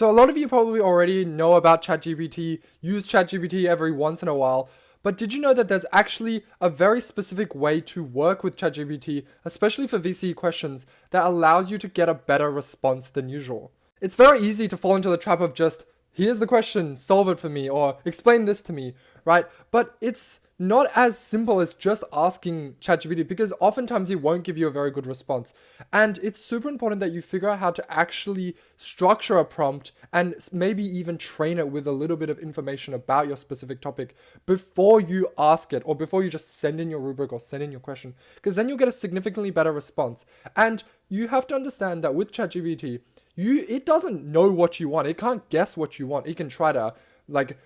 So a lot of you probably already know about ChatGPT, use ChatGPT every once in a while, but did you know that there's actually a very specific way to work with ChatGPT, especially for VCE questions, that allows you to get a better response than usual? It's very easy to fall into the trap of just, here's the question, solve it for me, or explain this to me, right? But it's not as simple as just asking ChatGPT because oftentimes it won't give you a very good response. And it's super important that you figure out how to actually structure a prompt and maybe even train it with a little bit of information about your specific topic before you ask it or before you just send in your rubric or send in your question, because then you'll get a significantly better response. And you have to understand that with ChatGPT, it doesn't know what you want. It can't guess what you want. It can try to like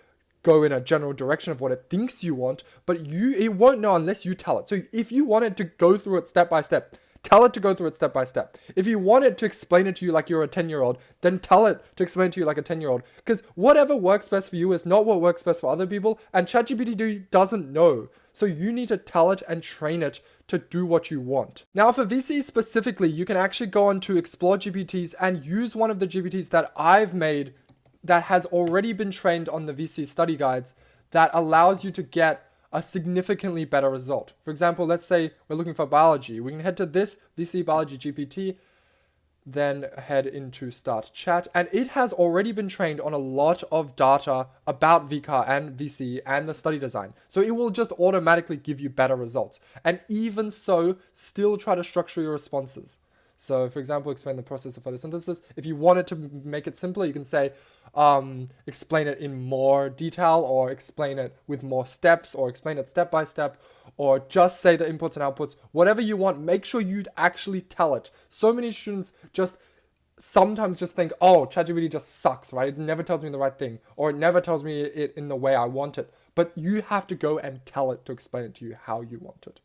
go in a general direction of what it thinks you want, but it won't know unless you tell it. So if you want it to go through it step by step, tell it to go through it step by step. If you want it to explain it to you like you're a 10-year-old, then tell it to explain it to you like a 10-year-old. Because whatever works best for you is not what works best for other people, and ChatGPT doesn't know. So you need to tell it and train it to do what you want. Now for VC specifically, you can actually go on to Explore GPTs and use one of the GPTs that I've made that has already been trained on the VC study guides that allows you to get a significantly better result. For example, let's say we're looking for biology. We can head to this VC Biology GPT, then head into Start Chat, and it has already been trained on a lot of data about VCAR and VC and the study design. So it will just automatically give you better results. And even so, still try to structure your responses. So, for example, explain the process of photosynthesis. If you wanted to make it simpler, you can say, explain it in more detail, or explain it with more steps, or explain it step by step, or just say the inputs and outputs. Whatever you want, make sure you actually tell it. So many students sometimes just think, oh, ChatGPT just sucks, right? It never tells me the right thing, or it never tells me it in the way I want it. But you have to go and tell it to explain it to you how you want it.